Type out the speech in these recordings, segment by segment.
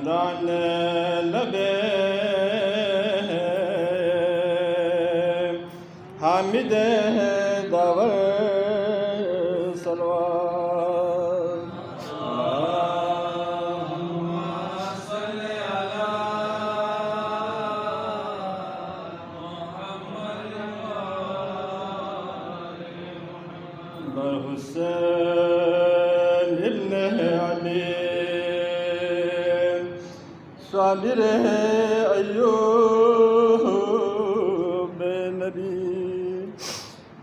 حمدان لبه حامده داور صلوات اللهم صل على محمد حسين ابن علي صابر أيوب نبی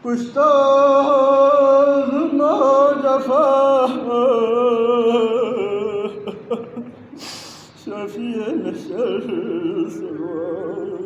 کشتار ناجفا شفیع نشر سرور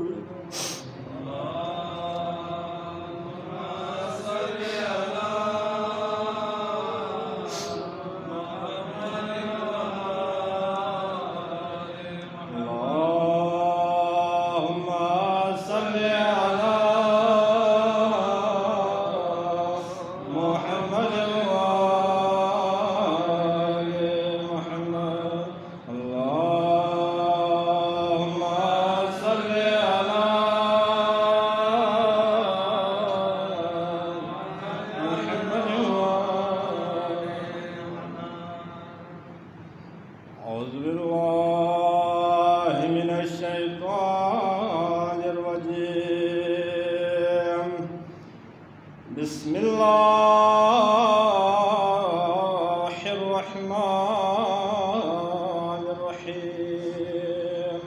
أعوذ بالله من الشيطان الرجيم بسم الله الرحمن الرحيم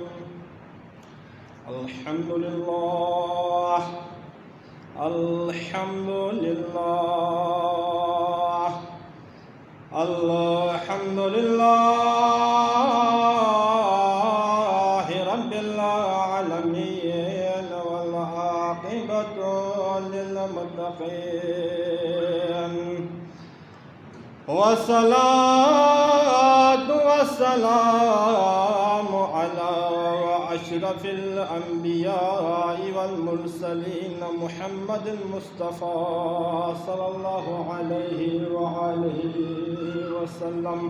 الحمد لله الحمد لله الحمد لله رب العالمين والعاقبة للمتقين والصلاة والسلام على أشرف الأنبياء والمرسلين محمد المصطفى صلى الله عليه وآله وسلم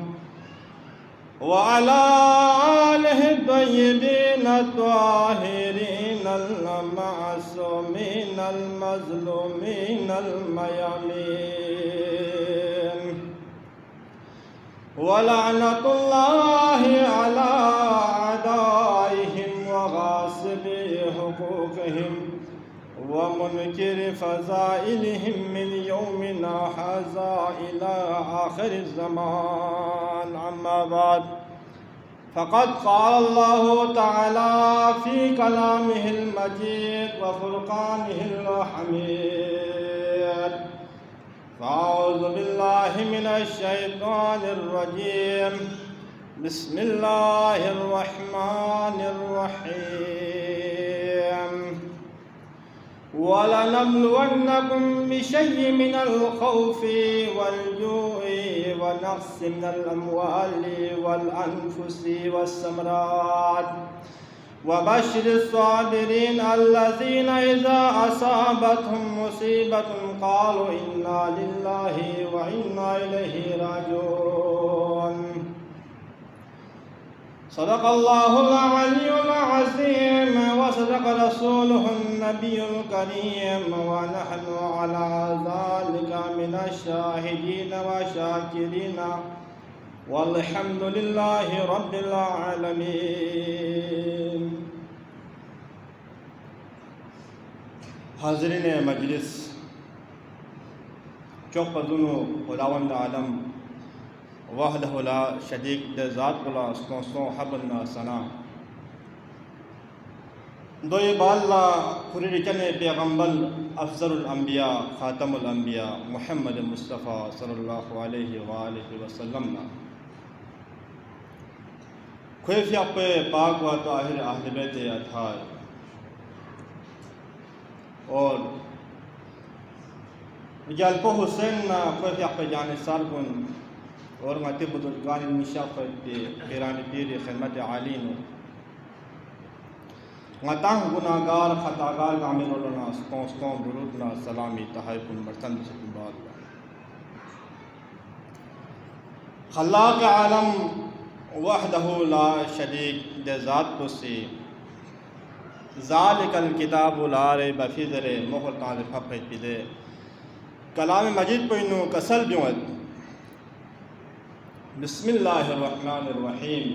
وعلى آله الطيبين الطاهرين المعصومين المظلومين الميامين ولعنة الله على أعدائهم وغاصبي حقوقهم ومنكر فضائلهم من يومنا هذا إلى آخر الزمان أما بعد فقد قال الله تعالى في كلامه المجيد وفرقانه الحميد فأعوذ بالله من الشيطان الرجيم بسم الله الرحمن الرحيم ولنبلونكم بشيء من الخوف والجوع ونقص من الأموال والأنفس والثمرات وبشر الصابرين الذين إذا أصابتهم مصيبة قالوا إنا لله وإنا إليه راجعون صدق الله العلي العظيم وصدق رسوله النبي الكريم ونحن على ذلك من الشاهدين والشاكرين والحمد لله رب العالمين. حاضرین مجلس چوک پدونو خداوند عالم وحدہ لا شریک ذات بلا سو حبنا ثنا دوی بالا خریری چنے پیغمبر افضل الانبیاء خاتم الانبیاء محمد مصطفیٰ صلی اللہ علیہ وآلہ وسلم خویفی اپے پاک و طاہر اہل بیت اطہار اور جلپو حسین خویفی اپے جان سارکن اور ماتے بزرگان نشافت پیران پیر خدمت عالین ماتاہ گناہگار خطاگار عامل علنا سکون درودنا سلامی تحائف مرتند سکن بعد خلاق عالم वहदहु ला शरीक दे ज़ात पुसी ज़ालिकल किताबु ला रैब फ़ीह ज़रे मोहर ताज़ फफ़ पिदे कलाम मजीद पोइनु कसल बियोत बिस्मिल्लाहिर्रहमानिर्रहीम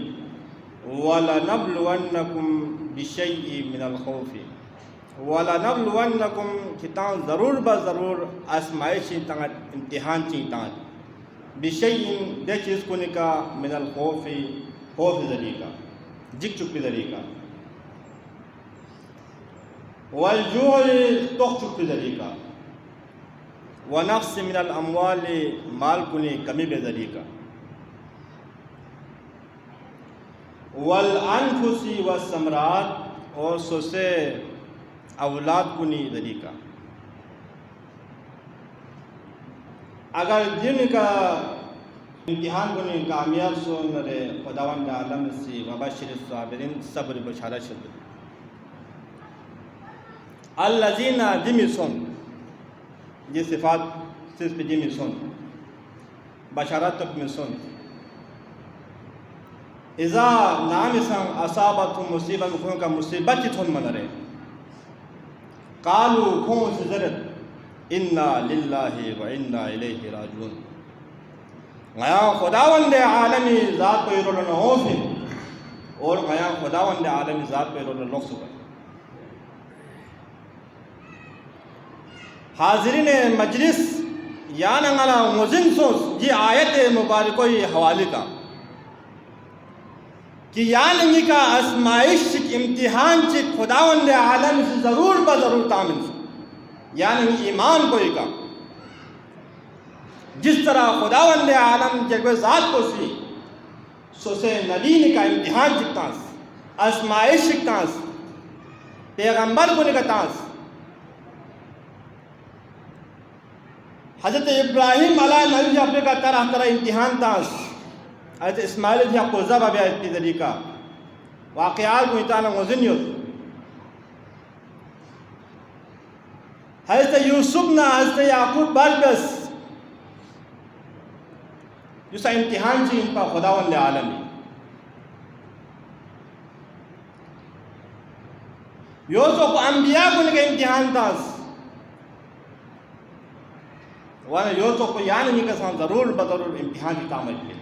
वलनब्लुवन्नकुम बिशैइन मिनल खौफ़ि वलनब्लुवन्नकुम कितां ज़रूर ब ज़रूर आज़माइशी तांग इम्तिहान ची तांग बिशैइन दे चीज़ को निका मिनल खौफ़ि खौफ़ ज़रीका जिक चुप्पी ज़रीका वल्जूइ तोख चुप्पी ज़रीका व नफ्स मिनल अम्वाली माल कुनी कमी बेज़रीका वल अनफुसी व समरात और सोसे औलाद कुनी ज़रीका। अगर दिन का इम्तिहान कुनी कामयाब सो नरे खुदावंद आलम सी वबशिर साबिरीन सब्र बशारा शद अल्लज़ीना दिमिसन ये सिफ़ात सिर्फ दिमिसन बशारत तक में सुन इज़ा नामिसन असाबतुम मुसीबत खुन का मुसीबत थोन मनरे कालू खुन से ज़रत इन्ना लिल्लाहि व इन्ना इलैहि राजिऊन गया खुदावंद आलमी ज़ात पे रोलन होफे और गया खुदावंद आलमी ज़ात पे रोलन लोग सुबह हाज़रीन मजलिस या नंगला मुजिन सोस ये आयत मुबारक हवाले का कि या नंगी का आज़माइश इम्तिहान से खुदावंद आलम से ज़रूर ब ज़रूर तामिन या नंगी ईमान कोई का जिस तरह खुदावंद आलम जब ज़ात को सी सोसे नबी का इम्तिहान चिकतांस आज़माइश चिकतांस पैगंबर को निकतांस हज़रत इब्राहिम अलैहि नबी अपने का तरह तरह इम्तिहान तांस हज़रत इस्माइल जी आपको ज़बा भी इतनी तरीका वाक़यात को इतना मुज़िन्युत हज़रत यूसुफ ना हज़रत याकूब बरबस जिसका इम्तिहान जी इन पर खुदावंद आलमी यो तो अंबिया को इनका इम्तिहान तांस वाला यो तो को यान नहीं का ज़रूर बज़रूर इम्तिहान की तामील के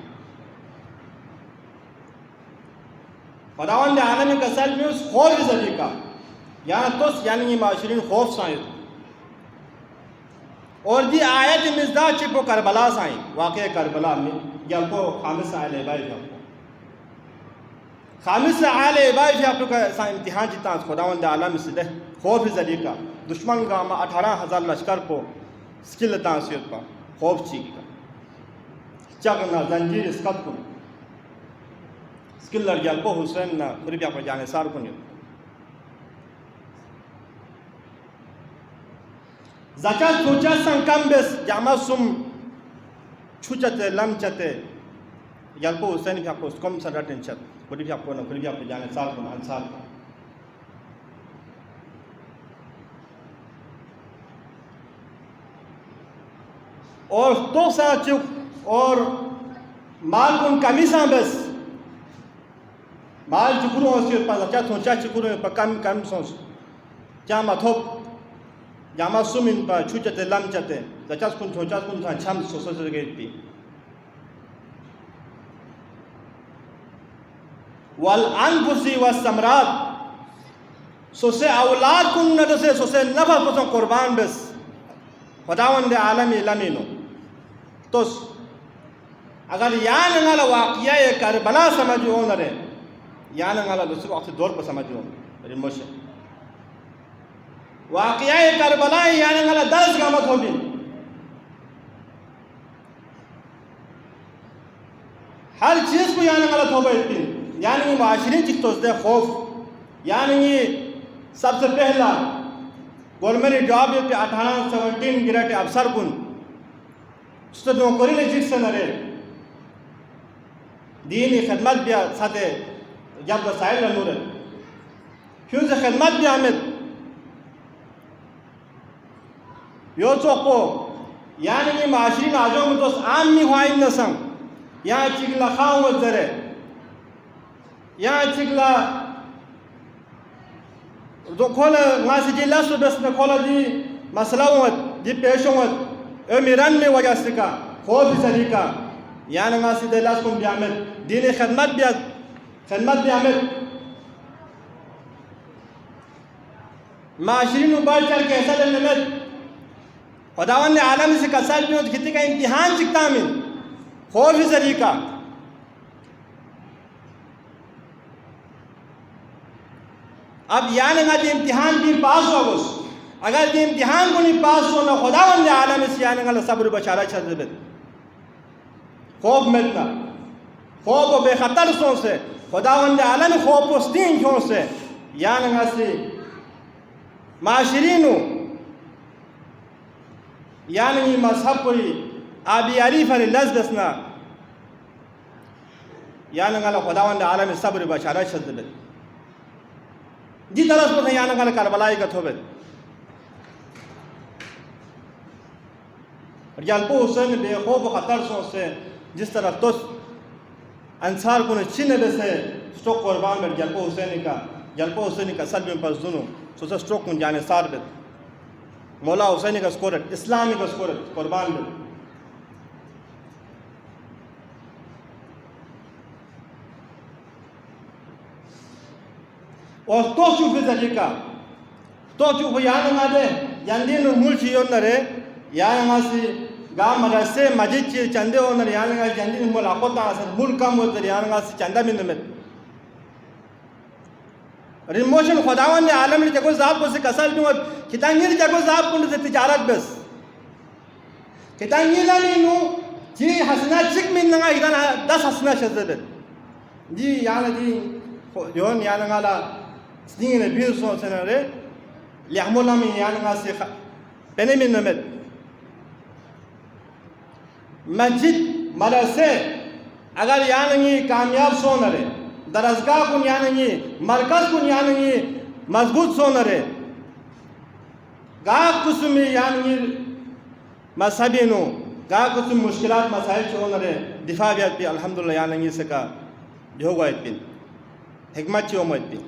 खुदावंद आलमी का सल में उस खौफ ज़रीका यहाँ तो यानी ये माशरीन खौफ साइं और जी आयत मिज़दा चिपो करबला साइं वाक़े करबला में जब को खामिस आले बाई जब खामिस आले बाई जब तो का इम्तिहान जितना खुदावंद आलमी से दे खौफ ज़रीका दुश्मन का 18,000 लश्कर को स्किल तांसियत पर खौफ चीक का चगना जंजीर इसकत को स्किल लड़ को हुसैन ना फिर भी आप जाने सार को नहीं ज़कात सोचा संकम बेस जामा सुम छुचते लमचते यल्पो हुसैन भी आपको कम सर टेंशन फिर भी आपको ना फिर भी आप जाने सार को अंसार को और तो सा चुप और माल कुन कमी सा बस माल चुकुरो से पर क्या सोचा चुकुरो पर कम सोच क्या मथोप जामा सुमिन पर छुचते लमचते जचास कुन सोचा कुन सा छम सोच गई थी वल अनफुसी व समरात सोसे औलाद कुन न से सोसे नफा पसंद कुर्बान बस खुदावंद आलमी लमीनो तो अगर या नंगला वाक़या करबला समझो न रे या नंगला दूसरे वक्त दौर पर समझो रिमोशन वाक़या करबला या नंगला 10 गामत होगी हर चीज़ को या नंगला थोबे इतनी यानी माशरी चित्तों से खौफ यानी सबसे पहला गवर्नमेंट जॉब पे 18-17 गिरट अफसर कुन तो नौकरी ले जिस नरे दीनी खदमत भी साथे जब वसाइल नूर क्यों से खदमत भी हमें यो चौको यानी माशरी नाजों में तो आम नहीं हुआ इन नसंग यहाँ चिकला खाओ जरे ya chikla do kola ngasi ji lasu bes na kola di maslawat di peshongat emiran me wajasika khofi salika yani ngasi de las kun biamet dini khidmat biamet माशरीन उबाल चल के ऐसा नमत खुदावन ने आलम से कसर में कितने का इम्तिहान चिकता में खौफ जरीका अब यानी ना जो इम्तिहान भी पास हो बस अगर जो इम्तिहान को नहीं पास हो ना खुदावन ने आलम से यानी ना सब्र बचारा चल रहे खौफ मिलना खौफ और बेखतर सोच से खुदावन ने आलम खौफ पोस्तीन क्यों से यानी ना से माशरीनु यानी मजहब कोई आबियारी फर लज़्ज़ना यानी गला खुदावंद आलम सब्र बशारा शद्दत जी तरह से यानी गला करबलाई का थोबे जलपो हुसैन बेखौफ खतर से जिस तरह तो अंसार को चिन्ह से स्टोक कुर्बान में जलपो हुसैन का सल्ब पर जुनू सोचा स्ट्रोक में जाने सार बिद मौला हुसैन का स्कोरत इस्लामी का स्कोरत कुर्बान बिद और तो चुप तरीका तो चुप यान मादे यंदीन मुल्ची योनरे यान मासी गाम मदरसे मस्जिद ची चंदे ओनरे यान गा यंदीन मुलाकात आसन मुल्क का मोदर यान मासी चंदा मिनमेत रिमोशन खुदावन ने आलम ने जगो जाब को से कसर दूँ कितांगी जगो जाब को से तिजारत बस कितांगी लानी नु जी हसना चिक में नंगा इधर 10 हसना शज़्ज़त जी याना जी जोन याना गाला स्निंग ने बीस सौ से नरे लियामुला में याना गा से पहले में नमत मस्जिद मदरसे अगर याना ये कामयाब सो नरे दरसगाह कुन यानी मरकज कुन यानी मजबूत सोनरे गा कुसुम यानी मसहबीनो गा कुसुम मुश्किलात मसाइल सोनरे दिफा बियात भी अल्हम्दुलिल्लाह यानी से का जो गए पिन हिकमत ची उम्मीद पिन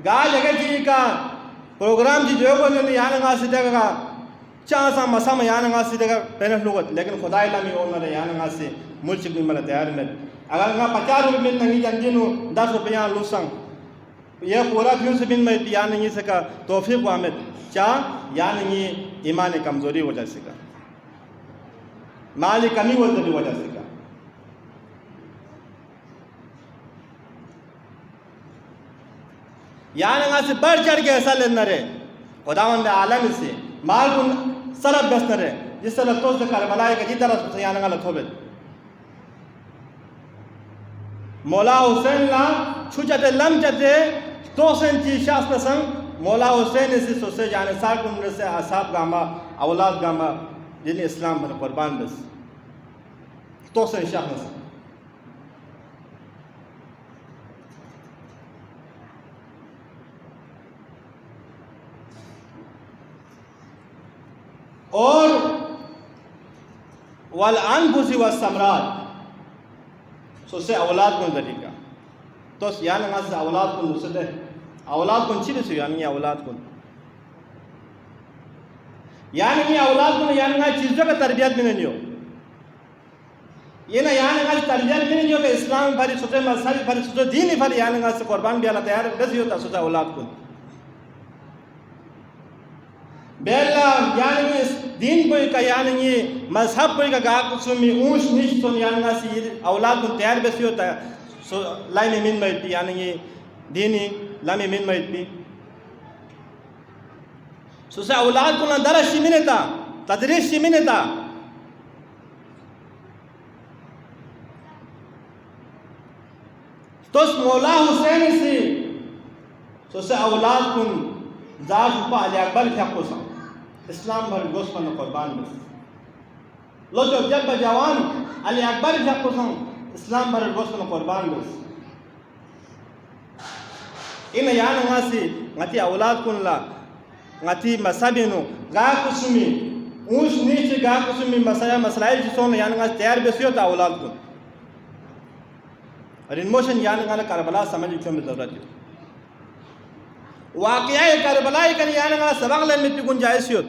गा जगह जी का प्रोग्राम जी जो को यानी गा से जगह चांसा मसा में यान गासी देगा पेनस लोग लेकिन खुदा इलामी ओनर है यान गासी मुल्क में मला तैयार में अगर ना 50 रुपये में नहीं जानते नो 10 रुपया लूसंग ये पूरा फ्यूज बिन में यान नहीं सका तौफीक वामिद चा यान ये ईमान कमजोरी वजह से का माली कमी वजह से का यान गासी बढ़ चढ़ के ऐसा लेना रे खुदावंद आलम से माल को सरब बस्तर है जिस तरह तो से करबला के जिस तरह से याना गलत होबे मौला हुसैन ला छुचते लमचते तो सेंची शास्त्र संग मौला हुसैन से सोसे जाने साल कुंडे से असाब गामा औलाद गामा जिन इस्लाम पर कुर्बान बस तो से शास्त्र और वल अनफुसी व समरात सो से औलाद को तरीका तो यानी ना से औलाद को नुसते औलाद को चिर से यानी औलाद को यानी औलाद को यानी ना चीज़ों का तरबियत में नहीं हो ये ना यानी ना तरबियत में नहीं हो कि इस्लाम भरी सोचे मजहब भरी सोचे दीन भरी यानी ना से कुर्बान भी अल्लाह तैयार बस ही होता सोचा औलाद को बेला यानी दीन कोई का यानी मजहब कोई का गाक सुमी ऊंच नीच तो यानी ना सी औलाद को तैयार बेसी होता है सो लाइन में मिन में यानी दीनी लाइन में मिन में सो से औलाद को ना दरस शिमिने था तदरीस शिमिने था तो मौला हुसैन से सो से औलाद को जाज उपा अली अकबर क्या कोसा इस्लाम भर गोश्त पर कुर्बान बस लो जो जब जवान अली अकबर क्या कोसा इस्लाम भर गोश्त पर कुर्बान बस इन यान ngasi ngati औलाद कुन ला ngati मसाबिनो गा कुसुमी ऊंच नीच गा कुछ में मसलाइल जिसों यानी गा तैयार बेसियो ता औलाद को और इन मोशन यानी गा करबला समझ क्यों में जरूरत है वाक़या करबला कर यानी गा सबक ले में गुंजाइश हो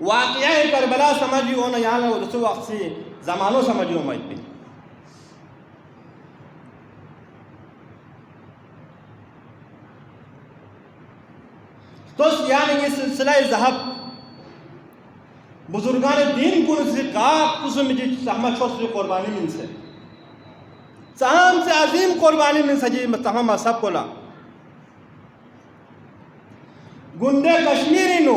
वाक़या करबला समझियो ना यानी वो तो वक्त से ज़मानों समझियो मत भी तो यानी ये सिलसिला ज़हब बुजुर्गान दीन को से का कुसुम जी सहमत छोड़ कुर्बानी मिल से साम से अजीम कुर्बानी मिल सजी तमाम सब कोला गुंडे कश्मीरी नो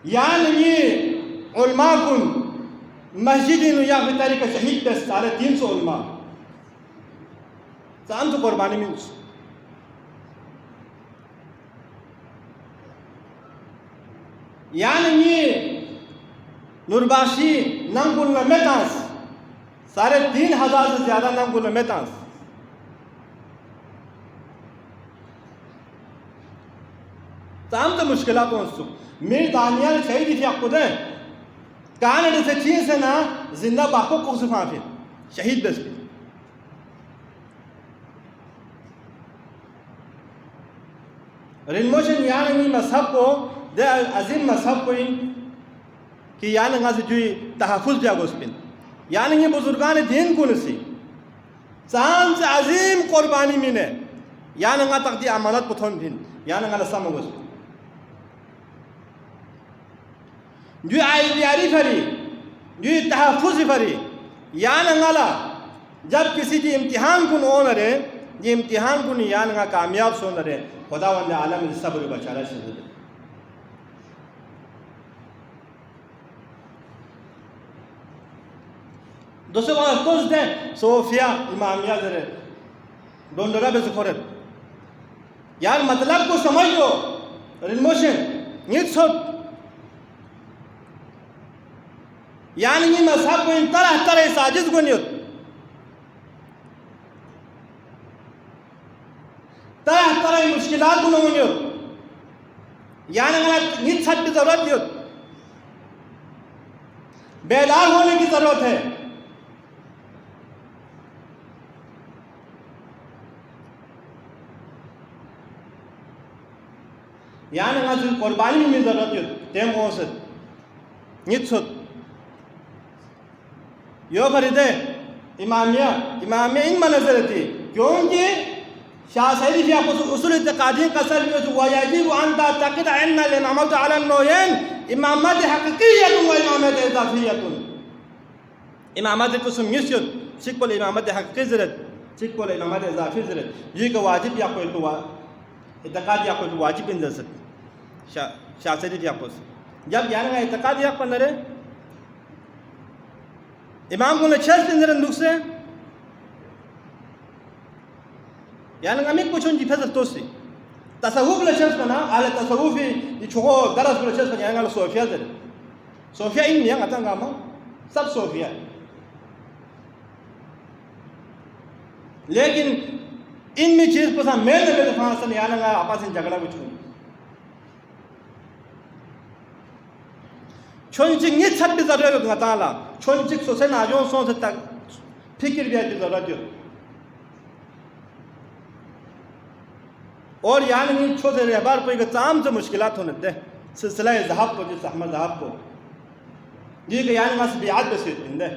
यानी ये उलमा कुन मस्जिद नो या फिर का शहीद पे 350 उलमा साम से कुर्बानी मिल यानी नुरबाशी नंगुल मेतांस 3,500 से ज़्यादा नंगुल मेतांस ताम तो मुश्किलात पहुँचो मेरी दानियाल शहीद थी आपको दे कान से चीज से ना जिंदा बाको को सुफा फिर शहीद बस रिनमोशन यानी मजहब को दे अजीम मजहब को कि यानी गा से जो तहफ़ुज़ दिया गोस्पिन यानी ये बुजुर्गान दीन को नसी चांद से अजीम कुर्बानी मिने यानी गा तक दी अमानत पुथोन फिन यानी गा लसा मगोस्पिन जो आइडियारी फरी जो तहफ़ुज़ फरी यानी गाला जब किसी की इम्तिहान को न रहे ये इम्तिहान को नहीं यानी गा कामयाब सो न रहे खुदावंद आलम सब्र बचारा से दूसरे बात तो दे सोफिया इमामिया जरे डोंडरा बेस खोरे यार मतलब को समझ लो रिमोशन ये सोच यानी ये मजहब को इन तरह तरह साजिश को नहीं तरह तरह मुश्किलात को नहीं होती यानी अगर ये छत की जरूरत नहीं होती बेदार होने की जरूरत है यानी अगर कुर्बानी में जरूरत है तेम औसत निश्चित यो फरीदे इमामिया इमामिया इन मनज़र थी क्योंकि शाह सैदी फिया उसूल इत्क़ादी कसर में वाजिब अंता तक़द अन्ना इमामत अला नौयैन इमामत हक़ीक़ियत व इमामत इज़ाफ़ियत इमामत कुसुम निश्चित सिक्कोल इमामत हक़ीक़ी ज़रत सिक्कोल इमामत इज़ाफ़ी ज़रत ये को वाजिब या कोई तो इत्क़ाद या कोई वाजिब इन ज़रत शाह सैदी फिया को जब यानी इत्क़ाद या पंदरे इमाम को नचल इंदर दुख से यानी हमें कुछ उन जिफे तो से तसव्वुफ लचस बना आले तसव्वुफ ये छोको दरस को लचस बना यानी सोफिया दे सोफिया इन नियम आता गामा सब सोफिया लेकिन इनमें चीज पसा मेल में तो फांस नहीं यानी आपस में झगड़ा कुछ छोंचिंग ये छत भी जरूरत है गताला छोंचिंग सोचे नाजों सोच तक फिक्र भी है जरूरत है और यानी छोटे रहबार कोई के ताम से मुश्किलात होने दे सिलसिला ज़हब को जिस अहमद ज़हब को ये कि यानी बस बियाद बस दे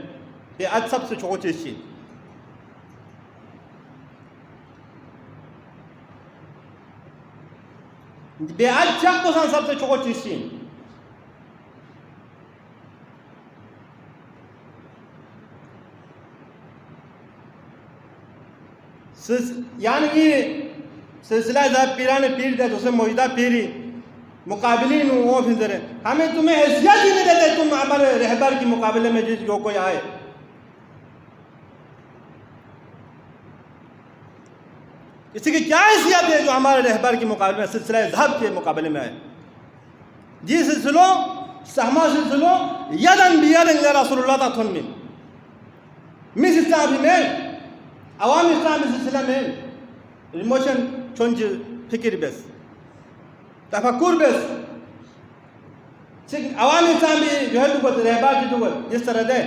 बियाद सबसे छोटी चीज़ बियाद चक को सबसे छोटी चीज़ यानी ये सिलसिला ज़ाब पीराने पीर दे तो मौजूदा पीरी मुकाबलिन वो फिर हमें तुम्हें हैसियत ही नहीं देते तुम हमारे रहबर के मुकाबले में जिस जो कोई आए किसी की क्या हैसियत है जो हमारे रहबर के मुकाबले में सिलसिला ज़ाब के मुकाबले में आए जी सिलसिलों सहमा सिलसिलों यदन बियदन रसूलुल्लाह ताथुन में मिस इस्लाम में अवाम इस्लाम सिलसिला में रिमोशन छोंज फिक्र बस तफक्कुर बेस सिर्फ अवाम इंसान भी जो है तो रहबार की तो जिस तरह दे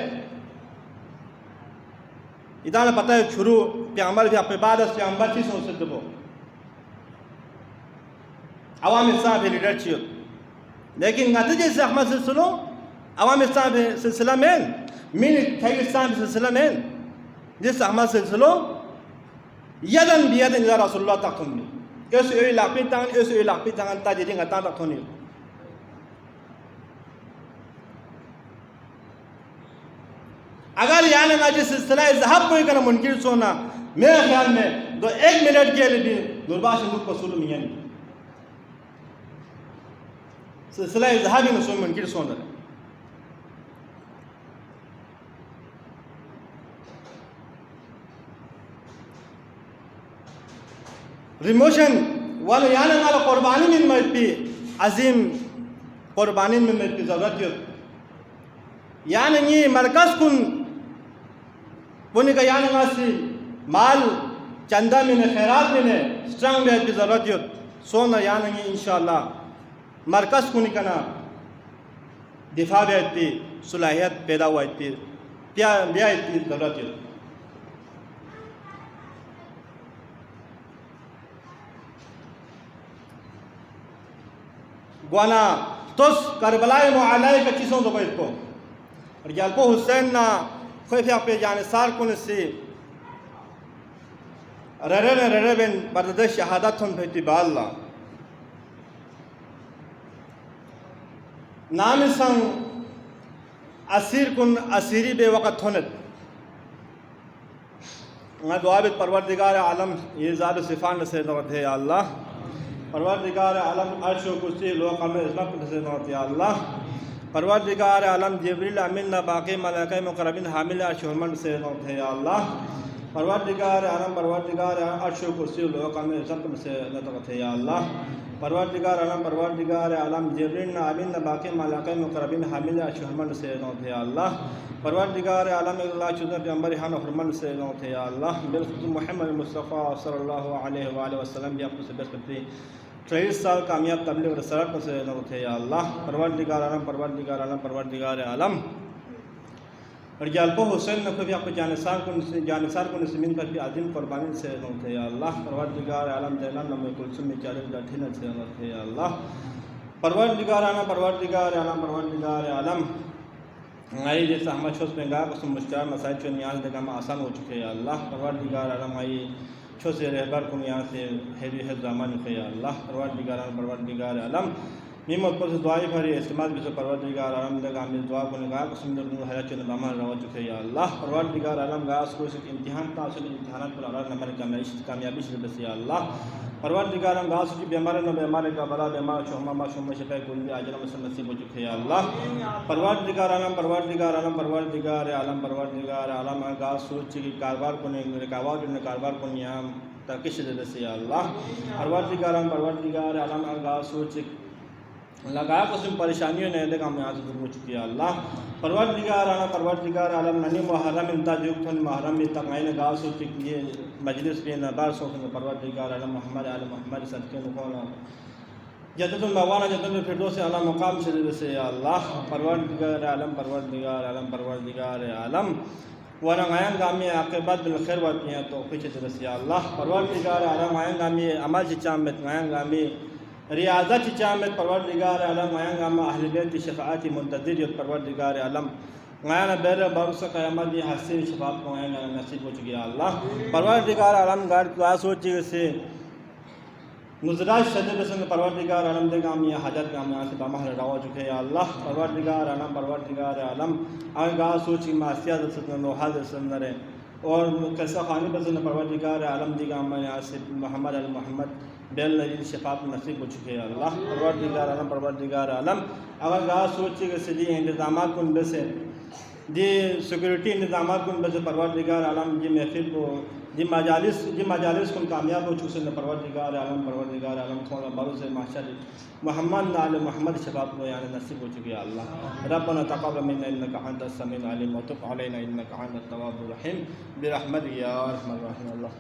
इधर पता है शुरू प्यामल भी अपने बाद से अंबर चीज हो सकते हो अवाम इंसान भी लीडर चाहिए लेकिन नतीजे से अहमद सिलसिलो अवाम इंसान भी सिलसिला में मिन इंसान भी सिलसिला में जिस अहमद सिलसिलो यदन बियदन इला रसूलुल्लाह तकथुनी ऐसे लापी tangan ta jadi ngata tak thoni अगर यानी आज सिलसिला ज़हब कोई करना मुनकिर सोना मेरे ख्याल में तो 1 मिनट के लिए भी नुरबाश हिंदू को सुलू मियाँ नहीं सिलसिला ज़हब ही नसो मुनकिर सोना रिमोशन वाले यानी वाला कुर्बानी में मरती अजीम कुर्बानी में मरती ज़रूरत है यानी ये मरकज़ कुन पुण्य का यानी वासी माल चंदा में खैरात में स्ट्रॉन्ग बैठ की ज़रूरत है सोना यानी ये इंशाअल्लाह मरकज़ कुन का ना दिफा बैठती सुलाहियत पैदा हुआ थी क्या ब्याह की ज़रूरत है गुआना तोस करबलाए मुआलाए का चीज़ों तो बैठ को और याल्पो हुसैन ना कोई भी आपे जाने सार कुन से ररे बिन बरदे शहादत हम भेटी बाल्ला नाम संग असीर कुन असीरी बेवक़्त होने मैं दुआ बित परवरदिगार आलम ये ज़ाद सिफान से नवत है अल्लाह परवरदिगार आलम अर्श व कुर्सी लोक में इस्लाम से नवत है अल्लाह परवरदिगार आलम जिब्रील अमीन न बाकी मलाइका मुकर्रबीन हामिल अर्श हुरमन से नवत है अल्लाह परवरदिगार आलम परवरदिगार अर्श व कुर्सी लोक में इस्लाम से नवत है अल्लाह परवरदिगार आलम जिब्रील न अमीन न बाकी मलाइका मुकर्रबीन हामिल अर्श हुरमन से नवत है अल्लाह परवरदिगार आलम अल्लाह चुज़ पैगंबर हान हुरमन से नवत है अल्लाह बिलखुसूस मोहम्मद मुस्तफ़ा सल्लल्लाहु अलैहि वसल्लम भी आपको से बेस्ट करते 23 साल कामयाब तबलीग रसालत से नवत है अल्लाह परवरदिगार आलम और जालपो हुसैन ने भी आपको जानसार को नस्मिन पर भी आदिम कुर्बानी से नवत है अल्लाह परवरदिगार आलम जैलान नम कुलसुम में चालीस दाठिन से नवत है अल्लाह परवरदिगार आलम आई जैसा हम छोस में गा कुछ मुश्किल मसाइल जो नियाज देगा में आसान हो चुके हैं अल्लाह परवरदिगार आलम आई छो से रहबर को यहाँ से हेरी है ज़मान खे अल्लाह परवरदिगार आलम मीमत पर से दुआई भरी इस्तेमाल भी से परवरदिगार आलम देगा हमें दुआ को निगाह को सुंदर हया चुन दामन रवा चुके हैं अल्लाह परवरदिगार आलम गास को इस इम्तिहान का असल इम्तिहान पर अल्लाह नंबर कामयाबी से बस अल्लाह परवरदिगार आलम गास की बीमार न बीमार का बला बीमार शोमा शफा कुल भी आजल मसल नसीब हो चुके हैं अल्लाह परवरदिगार आलम गास सोच की कारोबार को कारोबार को नियाम तकिश दे से अल्लाह परवरदिगार आलम गास सोच लगा कुछ परेशानियों ने देखा हम यहाँ से दूर हो चुकी है अल्लाह परवरदिगार आलम ननी मुहर्रम इंताज युक्त मुहर्रम में तकाइन गास हो चुकी ये मजलिस पे नबार सो परवरदिगार आलम मोहम्मद सदके नुकोना जद्दुल मवाना जद्दुल फिरदौस आला मकाम से अल्लाह परवरदिगार आलम वरंगायन गामी आक़िबत बिल खैर वतिया तौफीक से अल्लाह परवरदिगार आलम आयन गामी अमल चिचामत आयन गामी रियाज़त चिचामत परवरदिगार आलम आयन गामा अहले बैत शफाअत मुंतज़िर परवरदिगार आलम गायन बैर बरस क़यामत की हसीन शफाअत को आयन नसीब हो चुकी है अल्लाह परवरदिगार आलम गार क्लास हो चुके से मुजराज शदीद से परवरदिगार आलम दे गाम या हजरत गाम यहाँ से बामह रवा चुके हैं अल्लाह परवरदिगार आलम आगे गा सोची मासियात से नोहाद से और कैसा खानी पसंद परवरदिगार आलम दी गाम यहाँ से मोहम्मद बेल नजीर शफात नसीब हो चुके हैं अल्लाह परवरदिगार आलम अगर गा सोची के से इंतजाम कुन बसे जी सिक्योरिटी इंतजाम कुन बसे परवरदिगार आलम जी महफिल को जी मजालिस कुन कामयाब हो चुके हैं परवरदिगार आलम थोड़ा भरोसे माशा मोहम्मद आल मोहम्मद शफात को यानी नसीब हो चुकी है अल्लाह रब्बना तक़ब्बल मिन्ना इन्नका अंतस समीउल अलीम व तुब अलैना इन्नका अंतत तव्वाबुर रहीम बिरहमतिक या अरहमर राहिमीन। अल्लाह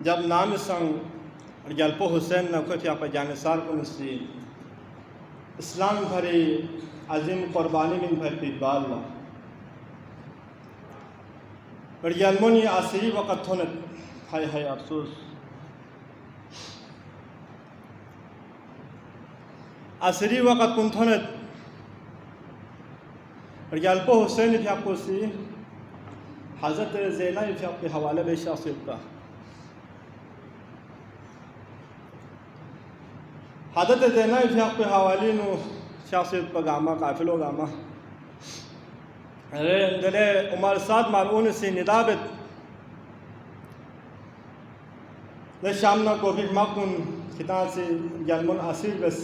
जब नाम संग Jalpo Hussein na ko fiya pa janisar ko nsi Islam भरे अजीम कुर्बानी में भरती बाल्ला पर यालमोनी आसरी वक़्त होने हाय हाय अफसोस आसरी वक़्त कुंत होने पर यालपो हुसैन भी आपको सी हज़रत ज़ैनब भी आपके हवाले में शासिल का हज़रत ज़ैनब भी आपके हवाले नो शासिल पगामा काफिलो गामा अरे दले उमर साद मालून से निदाबत ले शामना को भी माकुन किताब से यालमोन आसिर बस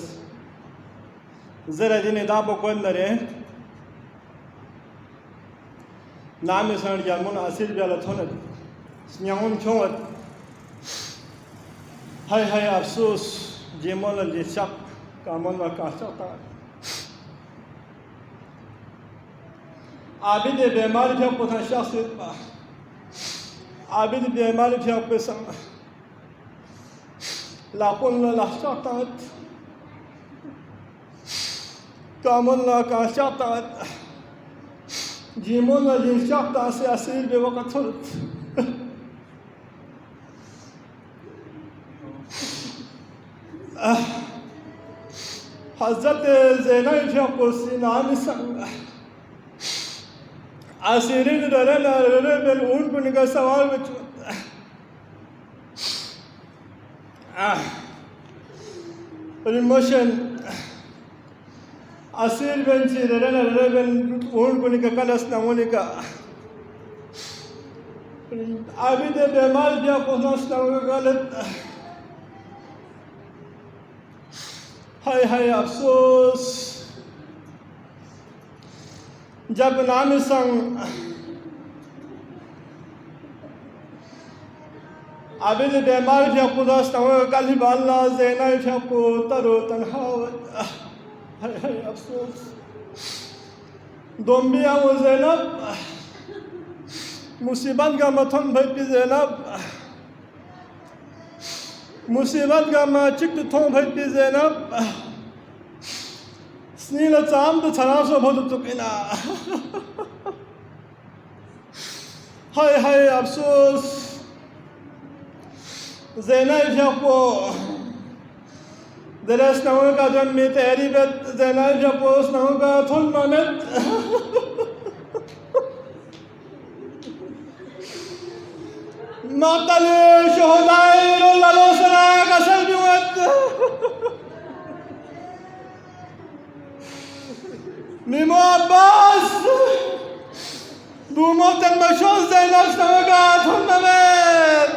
ज़रा दिन निदाबो को अंदर है नाम इसान यालमोन आसिर भी अलग होने स्न्याउन चौंत हाय हाय अफसोस जेमोल लिशक कामोल व काशता आबिद बेमार भी आपको था शासित आबिद बेमार भी आपको संग लापुन लाशाता कामोल व काशता जीमोन लिशक से असीर बेवक़्त होत हज़रत ज़ैनब भी आपको नाम संग आसिरीन डरे ना डरे बेल ऊन पर निकाल सवाल बच्चों रिमोशन आसिर बेंची डरे ना डरे बेल ऊन पर निकाल कलस ना होने का अभी तो बीमार भी आपको नस ना होगा गलत हाय हाय अफसोस जब नाम संग अभी जो बीमार भी आपको दोस्त होगा कल ही बाल्ला ज़ैनब भी आपको तरो तन्हा हाय हाय अफसोस दोंबिया वो ज़ैनब मुसीबत का मथन भाई भी ज़ैनब मुसीबत का माचिक थों भाई भी ज़ैनब स्नील चाम तो छनासो बहुत चुकिना हाय हाय अफसोस ज़ैनब भी आपको दरस नवों का जन्म में तैयारी बत ज़ैनब भी आपको उस नवों का थोल मानत मातल शोहदाए रोल्ला सना कसर भी मत मिमो अब्बास बूमो तन मशोज ज़ैनब सवगा थन्नवेद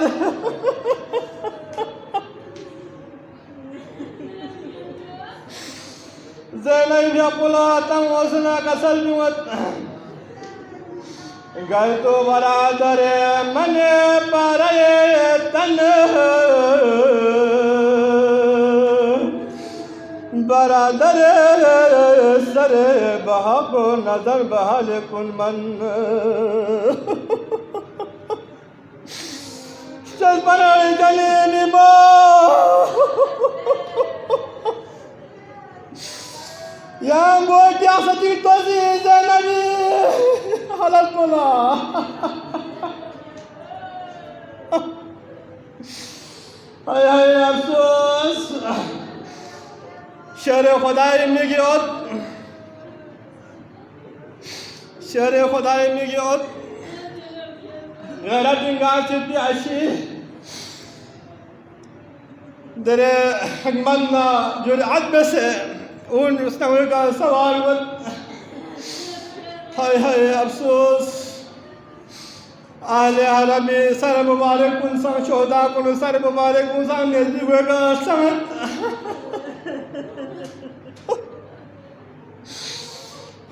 ज़ैनब भी अपुला तंग वसना कसर भी मत गल तो बरादर मन पर तन बरादर सर बहा को नजर बहाल कुन मन चल पर गले निमो या वो क्या सती तो ज़ैनबी हालत बोला हाय हाय अफसोस शर खुदाई मिगियोत शर खुदाई मिगियोत गैरत इंगार चित्ती आशी दरे हकमन्ना जुरअत बसे उन उसने का सवाल बत हाय हाय अफसोस आले हरमी सर मुबारक कुन संग शोदा कुन सर मुबारक कुन संग नजदीक होगा समझ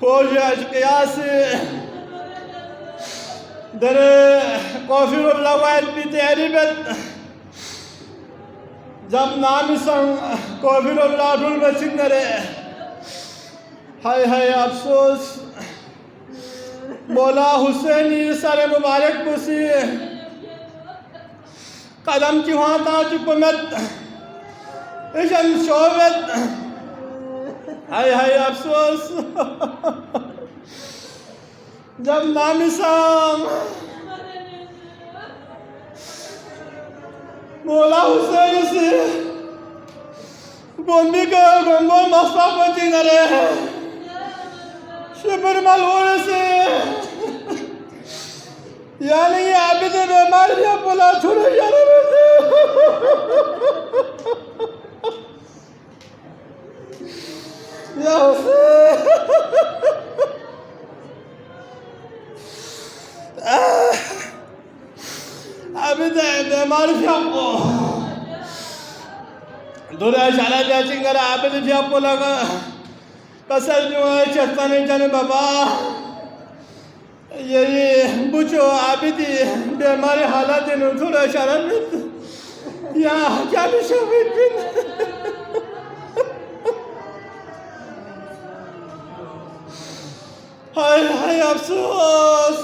हो जाए कियास दरे कॉफी और लवायत भी तैयारी बत जब नाम संग कॉफी और लाडुल में सिंगरे हाय हाय अफसोस मौला हुसैनी सर मुबारक कुसी कदम की वहाँ ताज कुमत इशन शोबत हाय हाय अफसोस जब नामिसाम मौला हुसैन से बोंबी का गोंबो मस्ता पहुंची न रहे शिबर मलूर से यानी ये आबिद बेमार या बोला छोड़ो यार या आबिद बेमार या दुरा शाला जाचिंग करा आबिद या बोला का कसर जो है चट्टाने जाने बाबा ये बुचो आबिदी बेमारी हालात ने थोड़ा शराब या क्या भी शबीर बिन हाय हाय अफसोस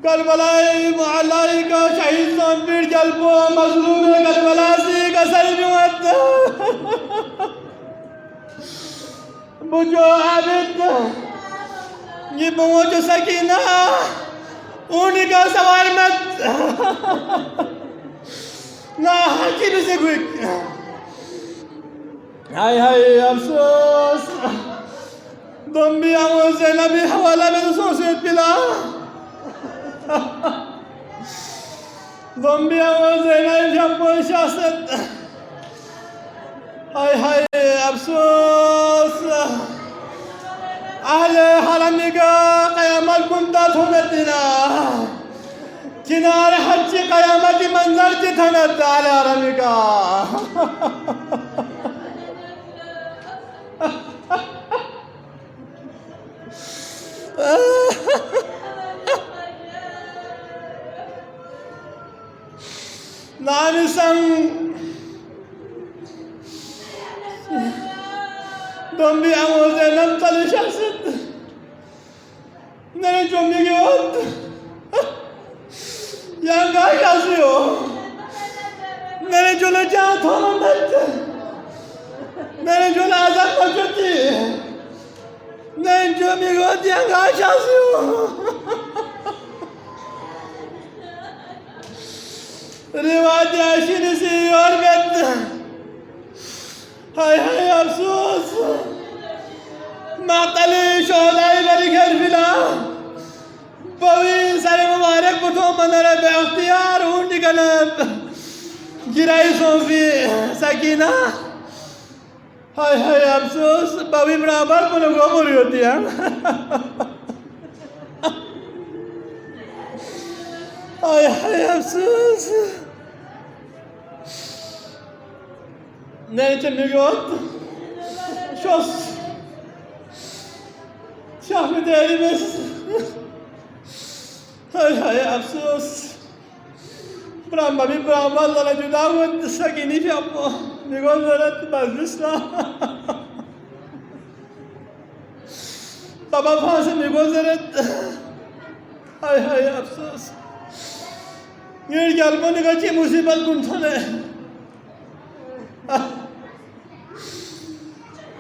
करबलाई मुअल्लाई का शहीद सोनपीर जलपो मजलूम करबला से कसर जो बुझो आबिद ये बुझो सकीना उनका सवाल मत ना हकीम से कोई हाय हाय अफसोस तुम भी आओ ज़ैनबी हवाला में तो सोचे पिला तुम भी आओ ज़ैनब जब कोई शासक हाय हाय अफसोस अहले हरम का क़यामत कुंता थोड़ना किनारे हज क़यामत मंजर जितनत अहले हरम का नानिसंग तुम भी आमोज़े नम तलिशासत नहीं चुम्बी के वक्त यहाँ गाय कैसे हो मेरे जोले जहाँ थोड़ा मत मेरे जोले आज़ाद मचती नहीं चुम्बी के वक्त यहाँ गाय कैसे हो रिवाज आशिर से और बेहतर हाय हाय अफसोस मातले शोलाई बरी घर फिला पवी सारे मुबारक बुतो मनरे बेअख्तियार ऊँट गलब गिराई सोफी सकीना हाय हाय अफसोस पवी बराबर पुनः गोबरी होती है हाय हाय अफसोस नहीं चलने के बाद शोस शाह में देरी में हाय हाय अफसोस ब्राह्मण भी ब्राह्मण लड़ा जुदा हुआ सकीनी भी आपको निगोल ज़रूरत मजलिस ना बाबा फांसे निगोल ज़रूरत हाय हाय अफसोस ये जालमों ने कहा मुसीबत कुंठा ने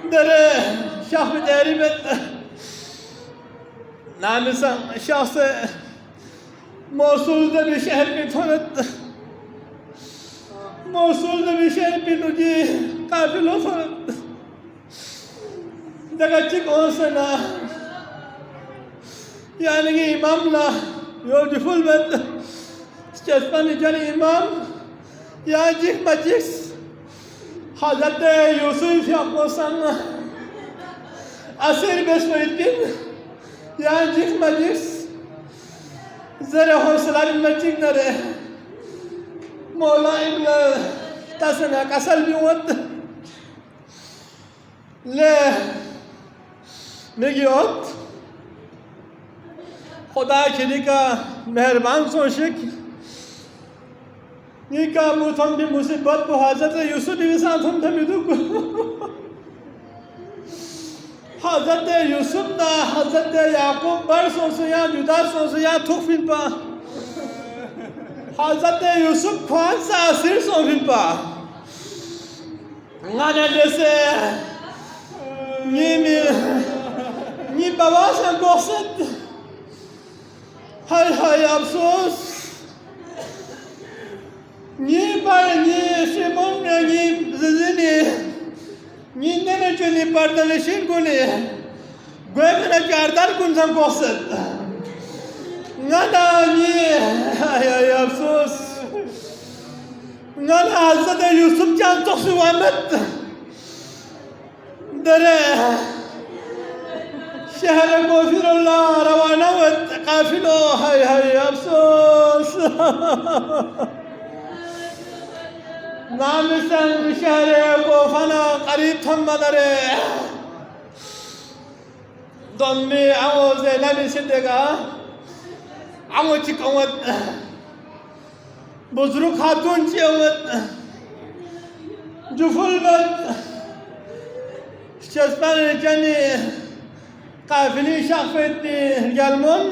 दरे शाह में देरी में नामिसा शाह से मौसूल दबी शहर में थोड़त मौसूल दबी शहर में तुझे काफिलों थोड़त जगह चिक हो सना यानी कि इमाम ना यो जिफुल में चस्पानी जनी इमाम या जिक मजिक्स हज़रत यूसुफ आपको संग असीर बेस्वइतिन या जिक मजिक्स ज़रे हौसला मचिक न रहे मौला इब्न तसना कसल भी वत ले मिगियोत खुदा खिली का मेहरबान सोशिक ये का मुझम भी मुसीबत को हज़रत यूसुफ भी साथ हम थमी दुख हज़रत यूसुफ ना हज़रत याकूब बड़ सोच या जुदा सोच या थुफिन पा Hazrat Yusuf Khan sa asir sohrin pa ngana dese ni bawa sa goset hay afsos ni par ni shemon ni zini ni nene chuni pardanishin guni gwemna chardar kun sa goset ngana ni hay afsos ngana Hazrat Yusuf Jan tosu amet dere شهر غفر الله روانا وقافلو هاي أفسوس نام سن شهر غفنا قريب ثم دره دمي عوض لمي سدقا عوض تكوت بزرگ خاتون چیوت جفل بد شسپن جنی قافلی شخصیت گلمون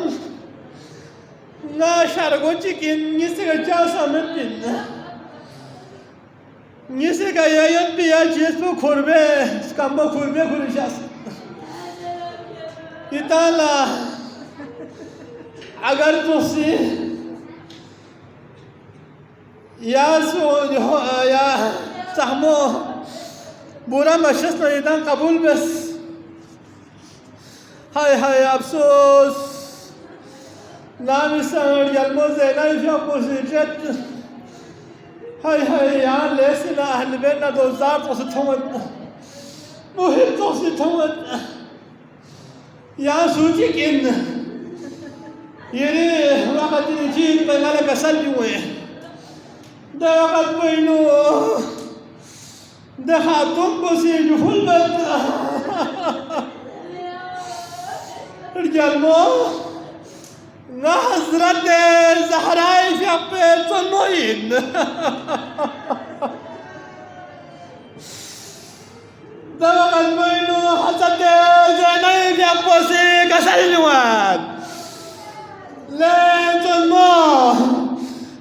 نه شرگوچی که نیست که جاس آمد بین نیست که یاد بیا چیز بو کربه سکم با کربه کلیش است ایتالا اگر توسی یا سهمو بورا مشست نیدن قبول بس هاي أفسوس نام سامر يلمو زيناي في أبوسيجت هاي يا لسنا أهل بيتنا دوزار توسطون مهم توسطون يا سوتيك إن يري وقت نجيب بنالك سلبي ده وقت بينو ده خاتم بسيج فل بد الجلمو نحضرت زهراء في أبيت النوين دوق البينو حسد زيني في أبوسي كسلوان لين تنمو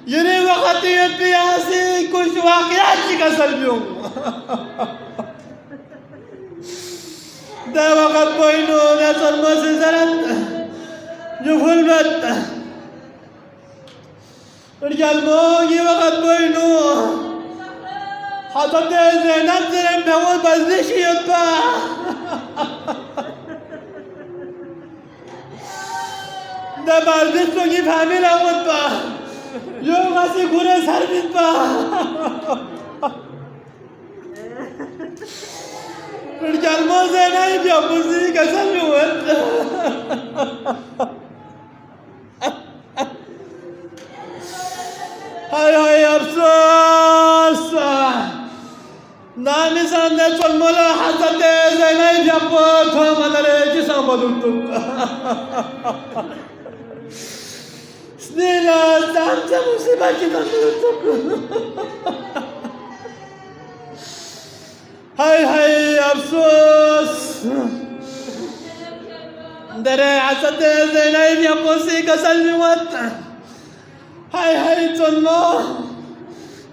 يري وقت يبياسي كل واقعاتي كسلوان ده وقت بينو نصر مسزرت يفول بد رجال موجي وقت بينو حضرت زينب زرم بهول بزدش يبا ده بردش بگی فهمیل آمد با یو غسی گوره سر بید با رجال موزه نایی بیا بوزی کسل میود هاي أفسوس نامي سانده چون مولا حضرت زینای بیا تو مدره جسم بدوتو سنیلا سانجا مصیبتی بدوتو هاي أفسوس دره حضرت زینای بیا بوسی کسل میود هاي تنو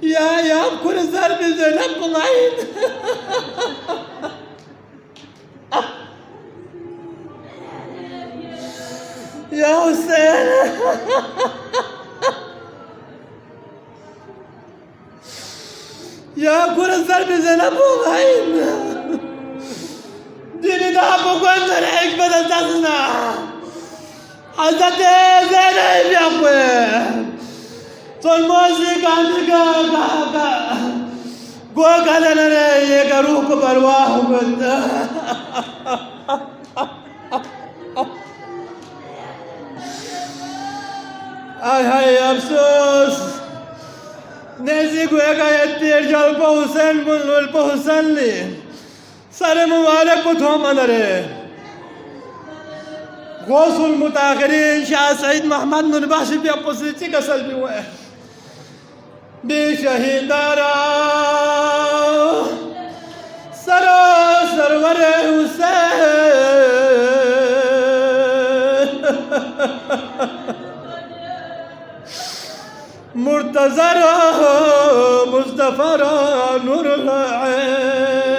يا كل ضرب زينب قمعين يا حسين يا كل ضرب زينب قمعين ديني ده بقول نرعيك بدل تصنع حضرت زينب يا أخوي تلموزي كانتك قوك هذا يقروك برواح بد هاي أفسوس نزي قوك يتير جلب حسين بلب حسين لي سر مبارك بتهم أنره غوث المتاخرين شاه سعيد محمد نربخش بيابوسيتي كسل بيوه بشهيد دارا سرور حسين منتظر مصطفى نور العين.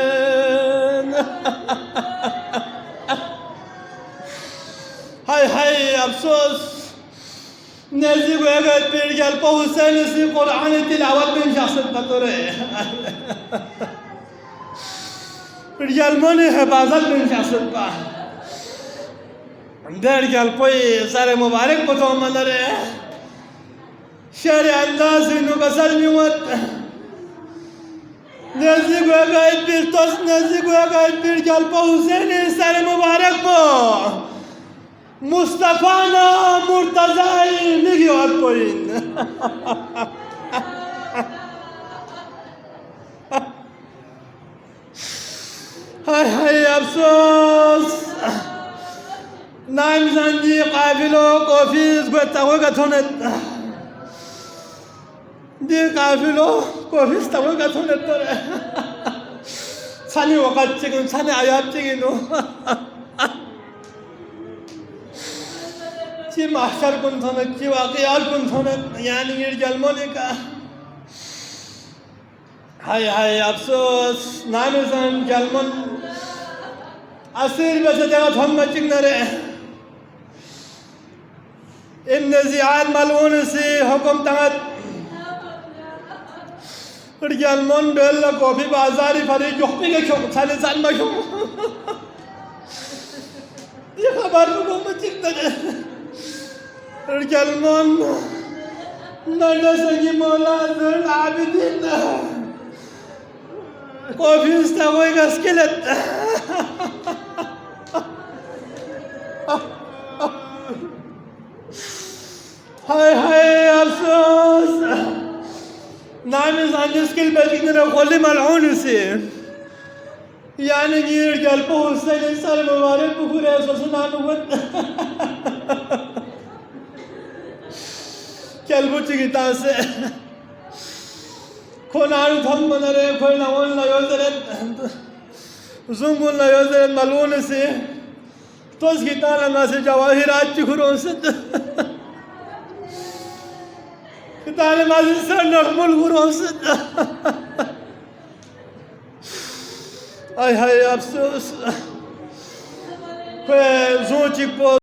هاي افسوس نزي وقت بيرجال بوسين سي قرآن تلاوت من شخص بطره رجال مني حفاظت من شخص با درجال پوي سر مبارك بطو منره شارع الناس انو بسر ميوت نزي وقت بيرتوس نزي وقت بيرجال بوسين سر مبارك بو مصطفانا مرتضی میگیاد پایین. های افسوس نام زندی قافلو کوفیز گوتا وقتونت دی قافلو کوفیز تا وقتونت داره ثانی وقت چیکن ثانی آیات چیکنو چی محشر کن تونت چی واقعیات کن تونت یعنی رجال مونیکا. های افسوس نامیزن جلمون اسیر بس جگت هم مچنگ نره این نزیعات ملعون سی حکم تنگت رجالمون بیل کافی بازاری فری جخمی کے شوق سالی سال مشوق یہ خبر کو مچنگ نره رجالمون نرسنگی مولا ذر العابدین کافی استوی گسکلت های افسوس نامی زنجس کل بچین رو خلی ملعون سی یعنی گیر گل پو حسین سال مبارک بخور احساس نامو بود کل بچی کی تاسه کنارو تھم منره کوئی نوان نیازرد زنگون نیازرد ملعون سی توز کی تانا ناسی جواهرات چی خورون سد کتانے مازی سر نخمل خورون سد ای افسوس کوئی زون چی پو